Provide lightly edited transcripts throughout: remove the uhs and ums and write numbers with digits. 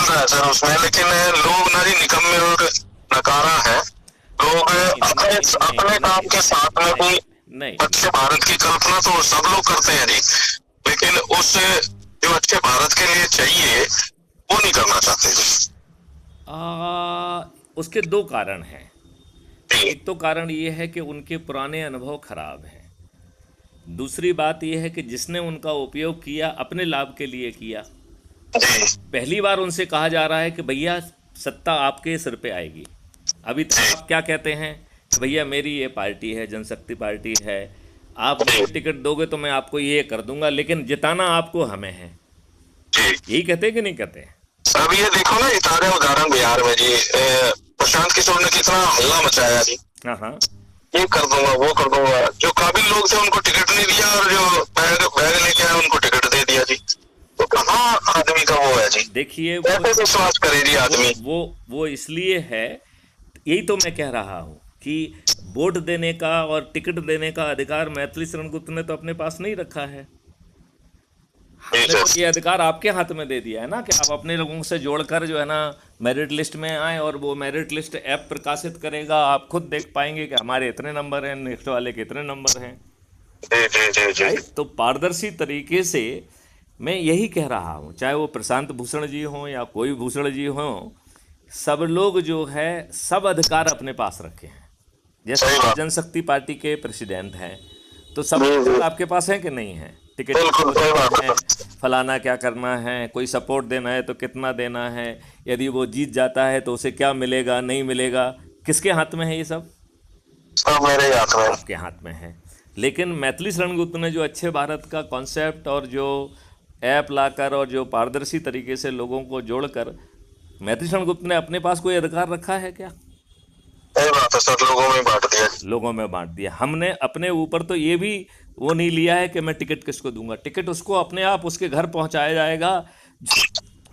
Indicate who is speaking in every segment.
Speaker 1: रहा है सर उसमें, लेकिन लोग ना जी निकम्मे और नकारा है। लोग अपने काम के साथ में भी अच्छे भारत की कल्पना तो सब लोग करते हैं जी, लेकिन उस जो अच्छे भारत के लिए चाहिए वो नहीं करना चाहते जी।
Speaker 2: उसके दो कारण हैं। एक तो कारण ये है कि उनके पुराने अनुभव खराब हैं। दूसरी बात यह है कि जिसने उनका उपयोग किया अपने लाभ के लिए किया। पहली बार उनसे कहा जा रहा है कि भैया सत्ता आपके सिर पे आएगी। अभी तक आप क्या कहते हैं कि भैया मेरी ये पार्टी है, जनशक्ति पार्टी है, आप मुझे टिकट दोगे तो मैं आपको ये कर दूंगा, लेकिन जिताना आपको हमें है। यही कहते हैं कि नहीं कहते हैं?
Speaker 1: अब ये देखो ना, ये ताजा उदाहरण बिहार में जी, प्रशांत किशोर ने कितना हल्ला मचाया जी।
Speaker 2: हाँ हाँ,
Speaker 1: ये कर दूंगा वो कर दूंगा, जो काबिल लोग थे उनको टिकट नहीं दिया और जो बैग लेके आए उनको टिकट दे दिया जी। तो कहाँ आदमी का वो है जी?
Speaker 2: देखिए
Speaker 1: कैसे विश्वास करे जी आदमी?
Speaker 2: वो इसलिए है, यही तो मैं कह रहा हूँ कि वोट देने का और टिकट देने का अधिकार मैथिली शरण गुप्त ने तो अपने पास नहीं रखा है। हमने तो ये अधिकार आपके हाथ में दे दिया है ना कि आप अपने लोगों से जोड़कर जो है ना मेरिट लिस्ट में आए, और वो मेरिट लिस्ट ऐप प्रकाशित करेगा, आप खुद देख पाएंगे कि हमारे इतने नंबर हैं, नेक्स्ट वाले के इतने नंबर हैं। राइट? तो पारदर्शी तरीके से मैं यही कह रहा हूँ, चाहे वो प्रशांत भूषण जी हों या कोई भूषण जी हों, सब लोग जो है सब अधिकार अपने पास रखे हैं। जैसे जनशक्ति पार्टी के प्रेसिडेंट हैं तो सब अधिकार आपके पास हैं कि नहीं है? टिकट है, फलाना क्या करना है, कोई सपोर्ट देना है तो कितना देना है, यदि वो जीत जाता है तो उसे क्या मिलेगा नहीं मिलेगा, किसके हाथ में है ये सब?
Speaker 1: सब मेरे हाथ में,
Speaker 2: आपके हाथ में है। लेकिन मैथिली शरण गुप्त ने जो अच्छे भारत का कॉन्सेप्ट और जो ऐप लाकर और जो पारदर्शी तरीके से लोगों को जोड़कर, मैथिली शरण गुप्त ने अपने पास कोई अधिकार रखा है क्या?
Speaker 1: सही बात है सर, लोगों में बांट दिया।
Speaker 2: लोगों में बांट दिया। हमने अपने ऊपर तो ये भी वो नहीं लिया है कि मैं टिकट किसको दूंगा। टिकट उसको अपने आप उसके घर पहुंचाया जाएगा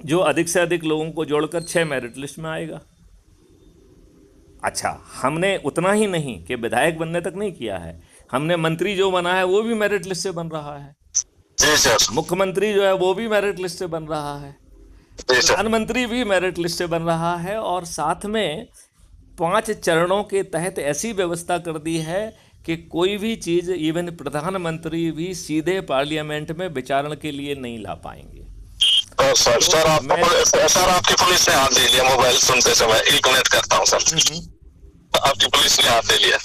Speaker 2: जो अधिक से अधिक लोगों को जोड़कर 6 मेरिट लिस्ट में आएगा। अच्छा, हमने उतना ही नहीं कि विधायक बनने तक नहीं किया है, हमने मंत्री जो बना है वो भी मेरिट लिस्ट से बन रहा है, मुख्यमंत्री जो है वो भी मेरिट लिस्ट से बन रहा है, प्रधानमंत्री भी मेरिट लिस्ट से बन रहा है, और साथ में 5 चरणों के तहत ऐसी व्यवस्था कर दी है कि कोई भी चीज़, इवन प्रधानमंत्री भी सीधे पार्लियामेंट में विचारण के लिए नहीं ला पाएंगे।
Speaker 1: सर आपकी पुलिस ने हाथ दे लिया मोबाइल सुनते समय। 1 मिनट करता हूँ सर। आपकी पुलिस ने हाथ दे लिया।